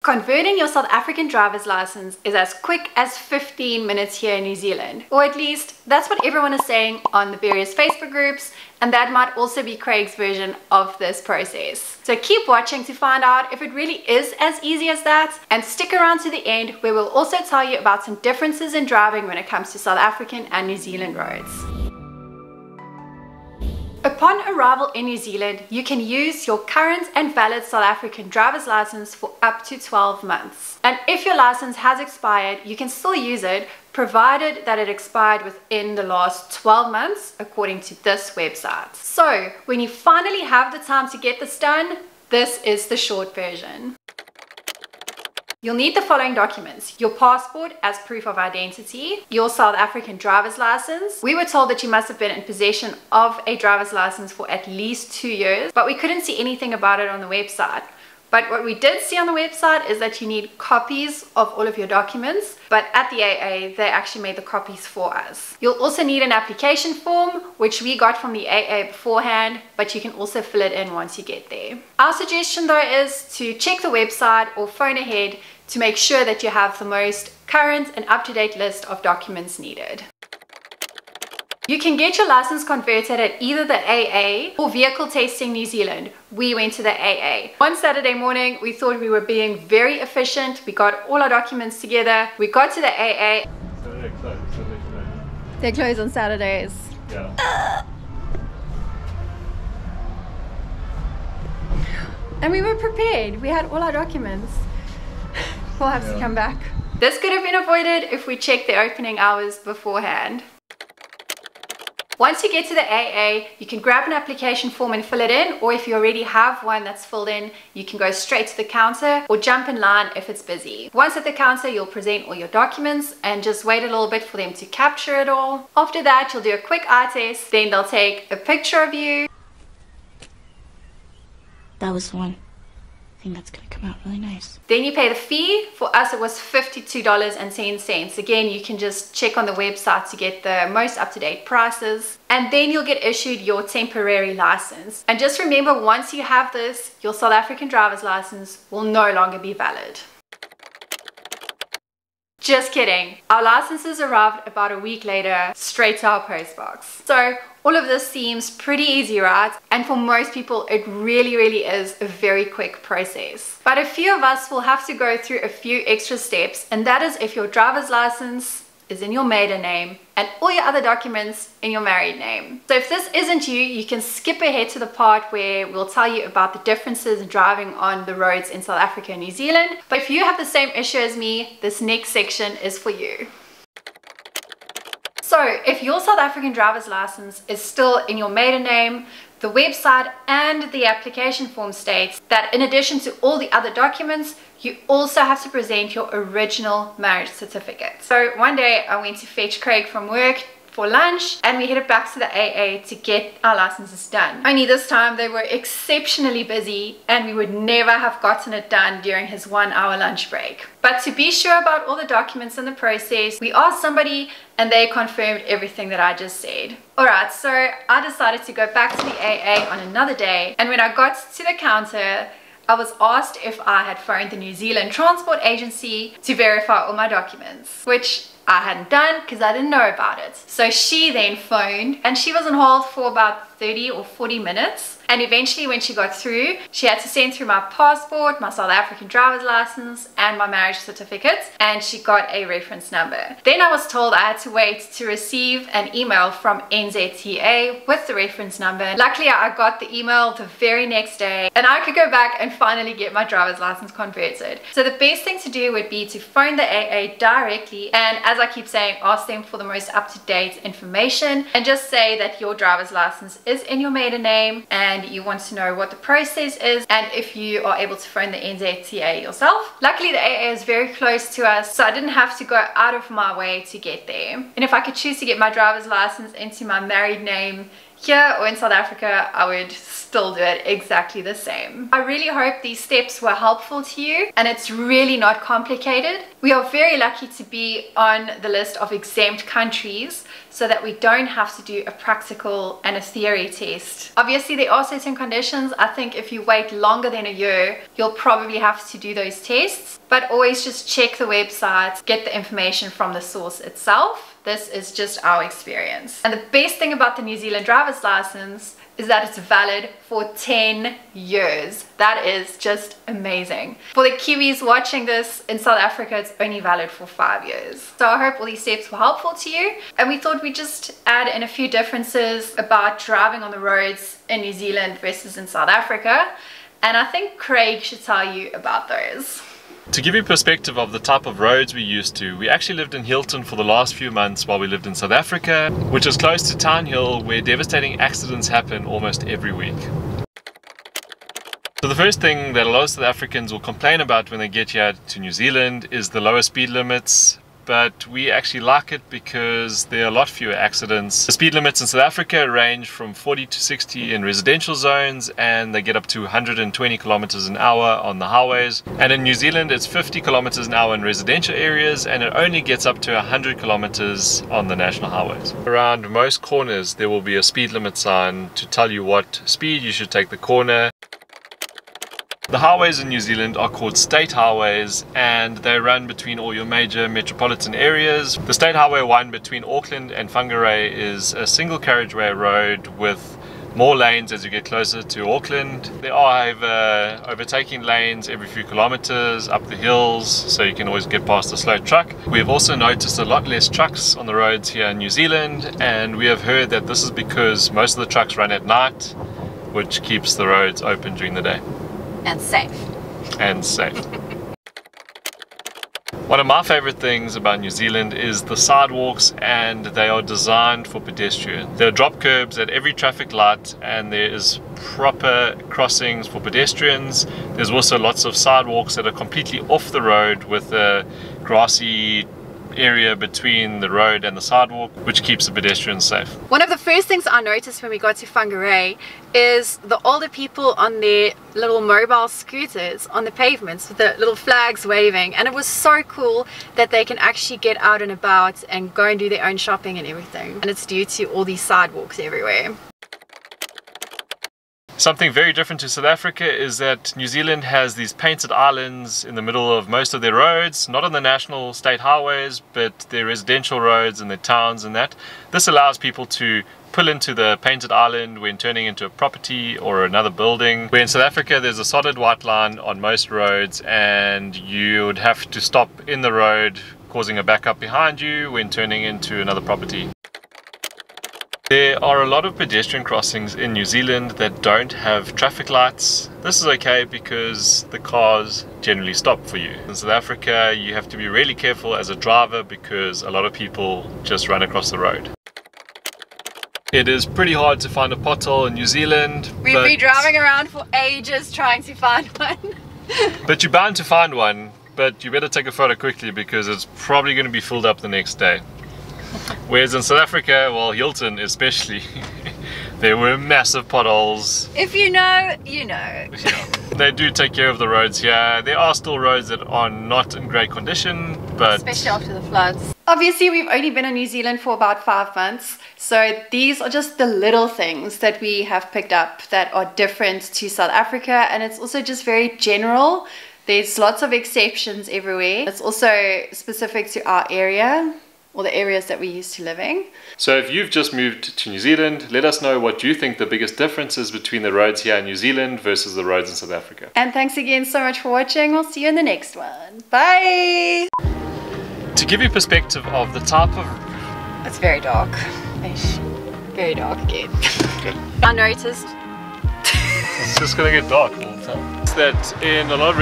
Converting your South African driver's license is as quick as 15 minutes here in New Zealand, or at least that's what everyone is saying on the various Facebook groups, and that might also be Craig's version of this process. So keep watching to find out if it really is as easy as that, and stick around to the end where we'll also tell you about some differences in driving when it comes to South African and New Zealand roads. Upon arrival in New Zealand, you can use your current and valid South African driver's license for up to 12 months. And if your license has expired, you can still use it, provided that it expired within the last 12 months, according to this website. So, when you finally have the time to get this done, this is the short version. You'll need the following documents: your passport as proof of identity, your South African driver's license. We were told that you must have been in possession of a driver's license for at least 2 years, but we couldn't see anything about it on the website. But what we did see on the website is that you need copies of all of your documents, but at the AA, they actually made the copies for us. You'll also need an application form, which we got from the AA beforehand, but you can also fill it in once you get there. Our suggestion though is to check the website or phone ahead to make sure that you have the most current and up-to-date list of documents needed. You can get your license converted at either the AA or Vehicle Testing New Zealand. We went to the AA. One Saturday morning, we thought we were being very efficient. We got all our documents together. We got to the AA. So they're closed, so they close. They're closed on Saturdays. Yeah. And we were prepared. We had all our documents. We'll have to come back. This could have been avoided if we checked the opening hours beforehand. Once you get to the AA, you can grab an application form and fill it in, or if you already have one that's filled in, you can go straight to the counter or jump in line if it's busy. Once at the counter, you'll present all your documents and just wait a little bit for them to capture it all. After that, you'll do a quick eye test, then they'll take a picture of you. That was the one. I think that's gonna come out really nice. Then you pay the fee. For us, it was $52.10. Again, you can just check on the website to get the most up-to-date prices. And then you'll get issued your temporary license. And just remember, once you have this, your South African driver's license will no longer be valid. Just kidding. Our licenses arrived about a week later, straight to our postbox. So all of this seems pretty easy, right? And for most people, it really is a very quick process. But a few of us will have to go through a few extra steps, and that is if your driver's license is in your maiden name and all your other documents in your married name. So if this isn't you, you can skip ahead to the part where we'll tell you about the differences in driving on the roads in South Africa and New Zealand. But if you have the same issue as me, this next section is for you. So if your South African driver's license is still in your maiden name, the website and the application form states that in addition to all the other documents, you also have to present your original marriage certificate. So one day I went to fetch Craig from work for lunch and we headed back to the AA to get our licenses done. Only this time they were exceptionally busy and we would never have gotten it done during his 1 hour lunch break. But to be sure about all the documents in the process, we asked somebody and they confirmed everything that I just said. Alright, so I decided to go back to the AA on another day, and when I got to the counter, I was asked if I had phoned the New Zealand Transport Agency to verify all my documents, which I hadn't done because I didn't know about it. So she then phoned and she was on hold for about 30 or 40 minutes. And eventually when she got through, she had to send through my passport, my South African driver's license, and my marriage certificate, and she got a reference number. Then I was told I had to wait to receive an email from NZTA with the reference number. Luckily, I got the email the very next day, and I could go back and finally get my driver's license converted. So the best thing to do would be to phone the AA directly, and as I keep saying, ask them for the most up-to-date information, and just say that your driver's license is in your maiden name, and you want to know what the process is and if you are able to phone the NZTA yourself. Luckily the AA is very close to us, so I didn't have to go out of my way to get there. And if I could choose to get my driver's license into my married name here or in South Africa, I would still do it exactly the same. I really hope these steps were helpful to you, and it's really not complicated. We are very lucky to be on the list of exempt countries so that we don't have to do a practical and a theory test. Obviously there are certain conditions. I think if you wait longer than a year, you'll probably have to do those tests. but always just check the website, get the information from the source itself. This is just our experience. And the best thing about the New Zealand driver's license is that it's valid for 10 years. That is just amazing. For the Kiwis watching this in South Africa, it's only valid for 5 years. So I hope all these steps were helpful to you. And we thought we'd just add in a few differences about driving on the roads in New Zealand versus in South Africa. And I think Craig should tell you about those. To give you perspective of the type of roads we used to, we actually lived in Hilton for the last few months while we lived in South Africa, which is close to Town Hill, where devastating accidents happen almost every week. So the first thing that a lot of South Africans will complain about when they get here to New Zealand is the lower speed limits, but we actually like it because there are a lot fewer accidents. The speed limits in South Africa range from 40 to 60 in residential zones, and they get up to 120 kilometers an hour on the highways. And in New Zealand it's 50 kilometers an hour in residential areas, and it only gets up to 100 kilometers on the national highways. Around most corners there will be a speed limit sign to tell you what speed you should take the corner. The highways in New Zealand are called state highways, and they run between all your major metropolitan areas. The State Highway 1 between Auckland and Whangarei is a single carriageway road with more lanes as you get closer to Auckland. There are, however, overtaking lanes every few kilometers up the hills, so you can always get past a slow truck. We have also noticed a lot less trucks on the roads here in New Zealand, and we have heard that this is because most of the trucks run at night, which keeps the roads open during the day. And safe. And safe. One of my favorite things about New Zealand is the sidewalks, and they are designed for pedestrians. There are drop curbs at every traffic light, and there is proper crossings for pedestrians. There's also lots of sidewalks that are completely off the road with a grassy area between the road and the sidewalk, which keeps the pedestrians safe. One of the first things I noticed when we got to Whangarei is the older people on their little mobile scooters on the pavements with the little flags waving, and it was so cool that they can actually get out and about and go and do their own shopping and everything, and it's due to all these sidewalks everywhere. Something very different to South Africa is that New Zealand has these painted islands in the middle of most of their roads, not on the national state highways, but their residential roads and their towns and that. This allows people to pull into the painted island when turning into a property or another building. Where in South Africa there's a solid white line on most roads, and you would have to stop in the road, causing a backup behind you when turning into another property. There are a lot of pedestrian crossings in New Zealand that don't have traffic lights. This is okay because the cars generally stop for you. In South Africa, you have to be really careful as a driver because a lot of people just run across the road. It is pretty hard to find a pothole in New Zealand. We've been driving around for ages trying to find one. But you're bound to find one, but you better take a photo quickly because it's probably going to be filled up the next day. Whereas in South Africa, well, Hilton especially, there were massive potholes. If you know, you know. Yeah. They do take care of the roads here. There are still roads that are not in great condition, but especially after the floods. Obviously, we've only been in New Zealand for about 5 months, so these are just the little things that we have picked up that are different to South Africa, and it's also just very general. There's lots of exceptions everywhere. It's also specific to our area, or the areas that we're used to living. So if you've just moved to New Zealand, let us know what you think the biggest difference is between the roads here in New Zealand versus the roads in South Africa. And thanks again so much for watching. We'll see you in the next one. Bye! To give you perspective of the type of... It's very dark. Very dark again. Okay. I noticed. It's just gonna get dark all the time. It's that in a lot of